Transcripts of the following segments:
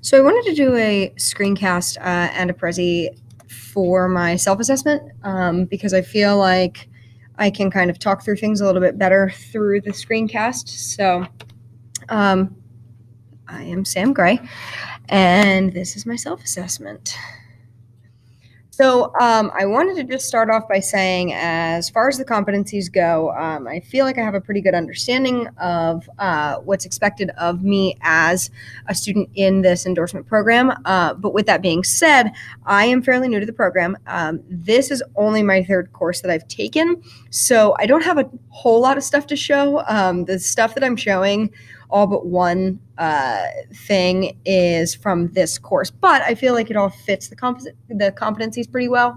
So I wanted to do a screencast and a Prezi for my self-assessment because I feel like I can kind of talk through things a little bit better through the screencast. So I am Sam Gray, and this is my self-assessment. So I wanted to just start off by saying, as far as the competencies go, I feel like I have a pretty good understanding of what's expected of me as a student in this endorsement program. But with that being said, I am fairly new to the program. This is only my third course that I've taken, so I don't have a whole lot of stuff to show. The stuff that I'm showing, all but one thing, is from this course, but I feel like it all fits the competencies pretty well.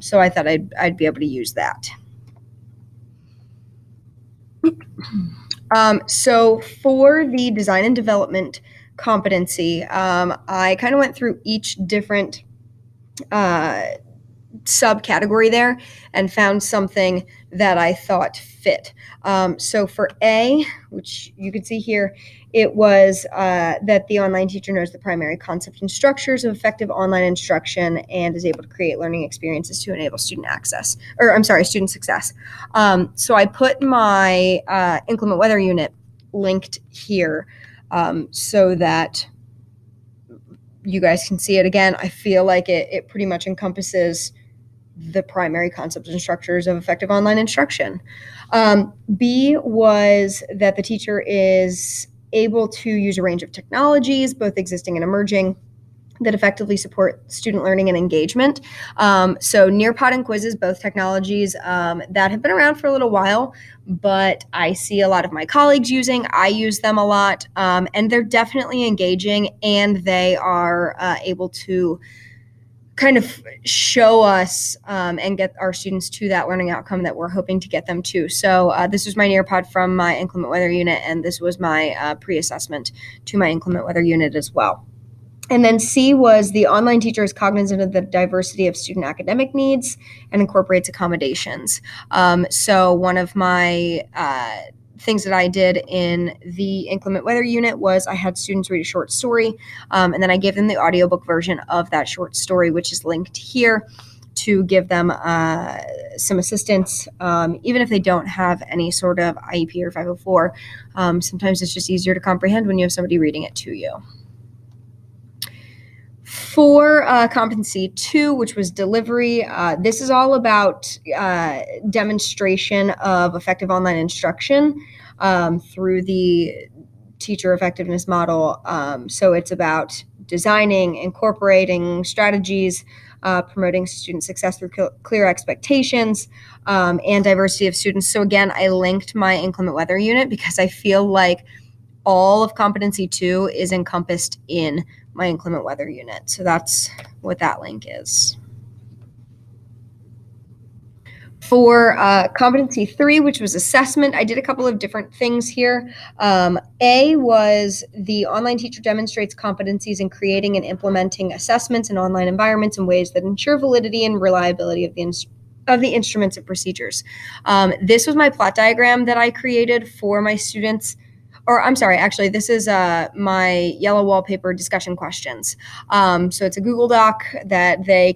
So I thought I'd be able to use that. So for the design and development competency, I kind of went through each different subcategory there and found something that I thought fit. So for A, which you can see here, it was that the online teacher knows the primary concept and structures of effective online instruction and is able to create learning experiences to enable student success. So I put my inclement weather unit linked here so that you guys can see it again. I feel like it pretty much encompasses the primary concepts and structures of effective online instruction. B was that the teacher is able to use a range of technologies, both existing and emerging, that effectively support student learning and engagement. So Nearpod and Quizzes, both technologies that have been around for a little while, but I see a lot of my colleagues using. I use them a lot, and they're definitely engaging, and they are able to kind of show us and get our students to that learning outcome that we're hoping to get them to. So this was my Nearpod from my inclement weather unit, and this was my pre-assessment to my inclement weather unit as well. And then C was the online teacher is cognizant of the diversity of student academic needs and incorporates accommodations. So one of my things that I did in the inclement weather unit was I had students read a short story, and then I gave them the audiobook version of that short story, which is linked here, to give them some assistance, even if they don't have any sort of IEP or 504. Sometimes it's just easier to comprehend when you have somebody reading it to you. For competency 2, which was delivery, this is all about demonstration of effective online instruction through the teacher effectiveness model. So it's about designing, incorporating strategies, promoting student success through clear expectations, and diversity of students. So again, I linked my inclement weather unit because I feel like all of competency 2 is encompassed in my inclement weather unit. So that's what that link is. For competency 3, which was assessment, I did a couple of different things here. A was the online teacher demonstrates competencies in creating and implementing assessments in online environments in ways that ensure validity and reliability of the instruments and procedures. This was my plot diagram that I created for my students. Or I'm sorry, actually, this is my yellow wallpaper discussion questions. So it's a Google Doc that they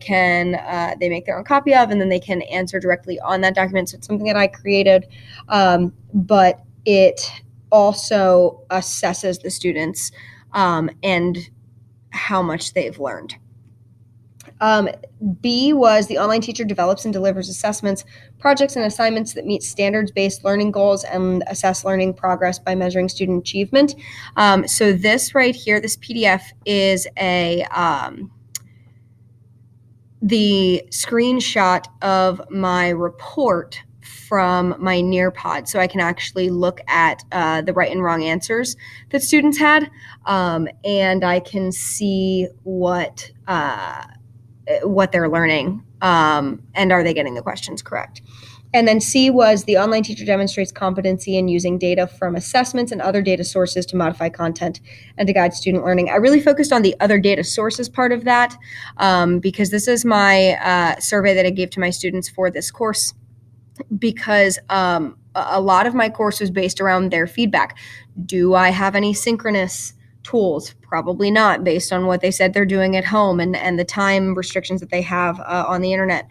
make their own copy of, and then they can answer directly on that document. So it's something that I created, but it also assesses the students and how much they've learned. B was the online teacher develops and delivers assessments, projects, and assignments that meet standards-based learning goals and assess learning progress by measuring student achievement. So this right here, this PDF is the screenshot of my report from my Nearpod, so I can actually look at the right and wrong answers that students had, and I can see what they're learning, and are they getting the questions correct. And then C was the online teacher demonstrates competency in using data from assessments and other data sources to modify content and to guide student learning. I really focused on the other data sources part of that because this is my survey that I gave to my students for this course, because a lot of my course was based around their feedback. Do I have any synchronous tools? Probably not, based on what they said they're doing at home and the time restrictions that they have on the internet.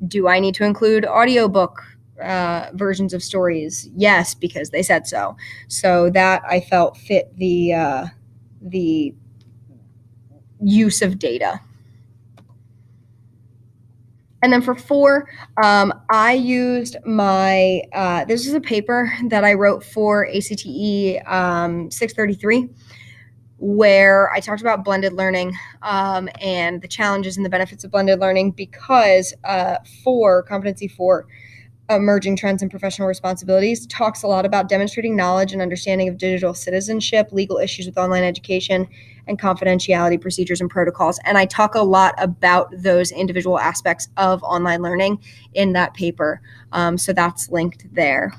Do I need to include audiobook versions of stories? Yes, because they said so. So that I felt fit the use of data. And then for 4, I used my, this is a paper that I wrote for ACTE 633, where I talked about blended learning and the challenges and the benefits of blended learning, because competency 4, emerging trends and professional responsibilities, talks a lot about demonstrating knowledge and understanding of digital citizenship, legal issues with online education, and confidentiality procedures and protocols. And I talk a lot about those individual aspects of online learning in that paper. So that's linked there.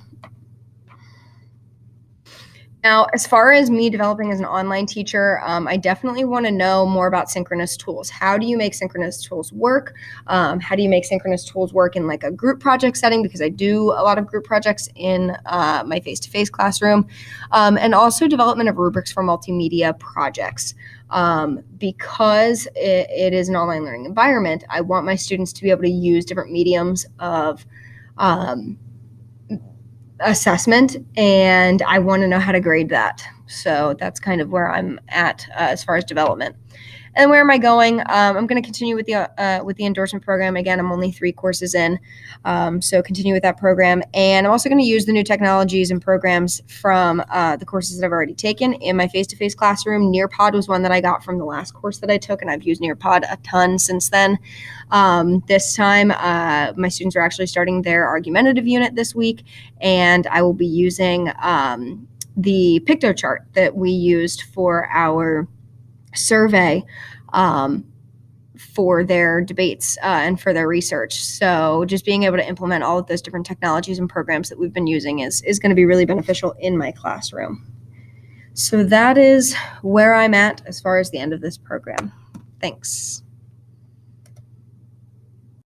Now, as far as me developing as an online teacher, I definitely want to know more about synchronous tools. How do you make synchronous tools work? How do you make synchronous tools work in like a group project setting? Because I do a lot of group projects in my face-to-face classroom, and also development of rubrics for multimedia projects. Because it is an online learning environment, I want my students to be able to use different mediums of assessment, and I want to know how to grade that. So that's kind of where I'm at as far as development. And where am I going? I'm going to continue with the endorsement program. Again, I'm only 3 courses in, so continue with that program. And I'm also going to use the new technologies and programs from the courses that I've already taken in my face-to-face classroom. Nearpod was one that I got from the last course that I took, and I've used Nearpod a ton since then. This time, my students are actually starting their argumentative unit this week, and I will be using the PictoChart that we used for our survey for their debates and for their research. So just being able to implement all of those different technologies and programs that we've been using is going to be really beneficial in my classroom. So that is where I'm at as far as the end of this program. Thanks.